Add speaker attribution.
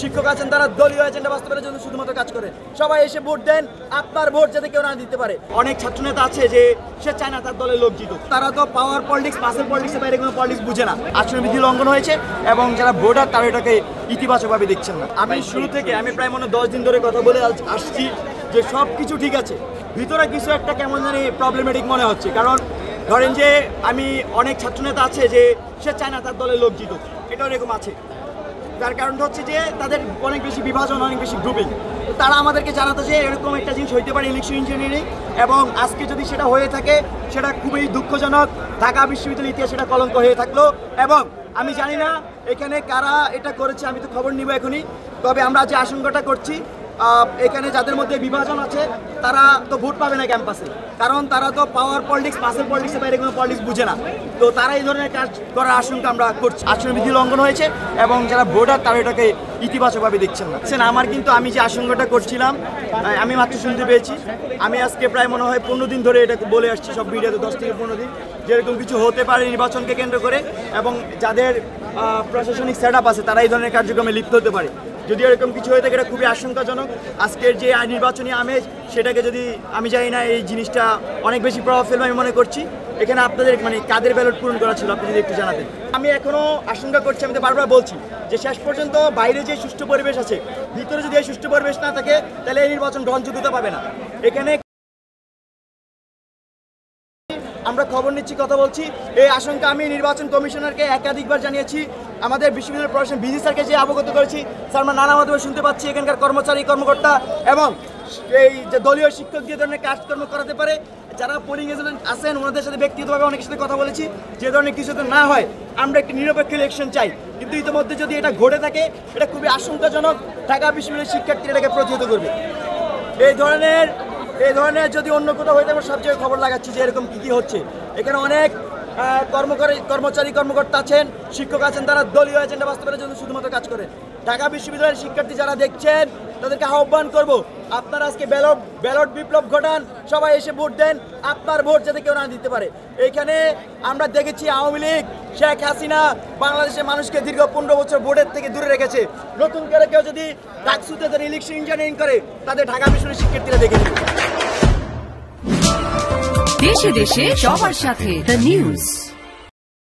Speaker 1: শিক্ষক আছেন তারা দলীয় এজেন্ডা বাস্তবায়নের জন্য শুধুমাত্র কাজ করে। সবাই এসে ভোট দেন, আপনার ভোট যাতে কেউ না দিতে পারে। অনেক ছাত্রনেতা আছে যে সে চায় না তার দলের লোক জিতুক, তারা তো পাওয়ার পলিটিক্স, পাসের পলিটিক্সের বাইরে কোনো পলিটিক্স বুঝে না। আচরণবিধি লঙ্ঘন হয়েছে এবং যারা ভোটার তারা এটাকে ইতিবাচকভাবে দেখছেন না। আমি শুরু থেকে প্রায় 10 দিন ধরে কথা বলে আসছি যে সব কিছু ঠিক আছে, ভিতরে কিছু একটা কেমন জানি প্রবলেমেটিক মনে হচ্ছে। কারণ ধরেন যে অনেক ছাত্রনেতা আছে যে সে চায় না তার দলের লোক জিতুক, এটাও এরকম আছে। তার কারণটা হচ্ছে যে তাদের অনেক বেশি বিভাজন, অনেক বেশি গ্রুপিং। তারা আমাদেরকে জানাতো যে এরকম একটা জিনিস হইতে পারে ইলেকশন ইঞ্জিনিয়ারিং, এবং আজকে যদি সেটা হয়ে থাকে সেটা খুবই দুঃখজনক। ঢাকা বিশ্ববিদ্যালয়ের ইতিহাসে সেটা কলঙ্ক হয়ে থাকলো। এবং আমি জানি না এখানে কারা এটা করেছে, আমি তো খবর নিব এখনই। তবে আমরা যে আশঙ্কাটা করছি, এখানে যাদের মধ্যে বিভাজন আছে তারা তো ভোট পাবে না ক্যাম্পাসে, কারণ তারা তো পাওয়ার পলিটিক্স, পাসের পলিটিক্সের বাইরে কোনো পলিটিক্স বুঝে না। তো তারা এই ধরনের কাজ করার আশঙ্কা আমরা করছি। আচরণবিধি লঙ্ঘন হয়েছে এবং যারা ভোটার তারা এটাকে ইতিবাচকভাবে দেখছেন না। আমার কিন্তু আমি যে আশঙ্কাটা করছিলাম আমি মাত্র শুনতে পেয়েছি। আমি আজকে প্রায় 15 দিন ধরে এটা বলে আসছি সব ভিডিওতে, 10 থেকে 15 দিন, যেরকম কিছু হতে পারে নির্বাচনকে কেন্দ্র করে, এবং যাদের প্রশাসনিক সেট আপ আছে তারা এই ধরনের কার্যক্রমে লিপ্ত হতে পারে। যদি এরকম কিছু হয়ে থাকে এটা খুবই আশঙ্কাজনক। আজকের যে নির্বাচনী আমেজ সেটাকে যদি আমি জানি না এই জিনিসটা অনেক বেশি প্রভাব ফেলবে আমি মনে করছি। এখানে আপনাদের কাদের ব্যালট পূরণ করা ছিল আপনি যদি একটু জানাতেন। আমি এখনো আশঙ্কা করছি, আমি তো বারবার বলছি যে শেষ পর্যন্ত বাইরে যে সুষ্ঠু পরিবেশ আছে, ভিতরে যদি এই সুষ্ঠু পরিবেশ না থাকে তাহলে এই নির্বাচন গ্রহণযোগ্যতা পাবে না। এখানে আমরা খবর নিচ্ছি, কথা বলছি, এই আশঙ্কা আমি নির্বাচন কমিশনারকে একাধিকবার জানিয়েছি। আমাদের বিশ্ববিদ্যালয় প্রশাসন বিজি স্যারকে যে অবগত করেছি, স্যার আমরা নানা মাধ্যমে শুনতে পাচ্ছি এখানকার কর্মচারী, কর্মকর্তা এবং এই যে দলীয় শিক্ষক যে ধরনের কাজকর্ম করাতে পারে, যারা পোলিং এজেন্ট আছেন ওনাদের সাথে ব্যক্তিগতভাবে অনেকের সাথে কথা বলেছি। যে ধরনের কিছু না হয় আমরা একটি নিরপেক্ষ ইলেকশন চাই, কিন্তু ইতিমধ্যে যদি এটা ঘটে থাকে এটা খুবই আশঙ্কাজনক। ঢাকা বিশ্ববিদ্যালয়ের শিক্ষার্থীরা এটাকে প্রতিহত করবে। এই ধরনের যদি অন্য কোথাও হয়ে থাকে সব জায়গায় খবর লাগাচ্ছি যে এরকম কী হচ্ছে। এখানে অনেক কর্মচারী, কর্মকর্তা আছেন, শিক্ষক আছেন তারা দলীয় এজেন্ডা বাস্তবায়নের জন্য শুধুমাত্র কাজ করেন। ঢাকা বিশ্ববিদ্যালয়ের শিক্ষার্থী যারা দেখছেন তাদেরকে আহ্বান করব, আপনারা আজকে ব্যালট বিপ্লব ঘটান, সবাই এসে ভোট দেন, আপনার ভোট যাতে কেউ না দিতে পারে। এইখানে আমরা দেখেছি আওয়ামী লীগ, শেখ হাসিনা বাংলাদেশের মানুষকে দীর্ঘ 15 বছর ভোটের থেকে দূরে রেখেছে। নতুন করে কেউ যদি ডাকসুতে ইলেকশন ইঞ্জিনিয়ারিং করে তাদের ঢাকা বিশ্ববিদ্যালয়ের শিক্ষার্থীরা দেখে নেবে।
Speaker 2: দেশে দেশে সবার সাথে দ্য নিউজ।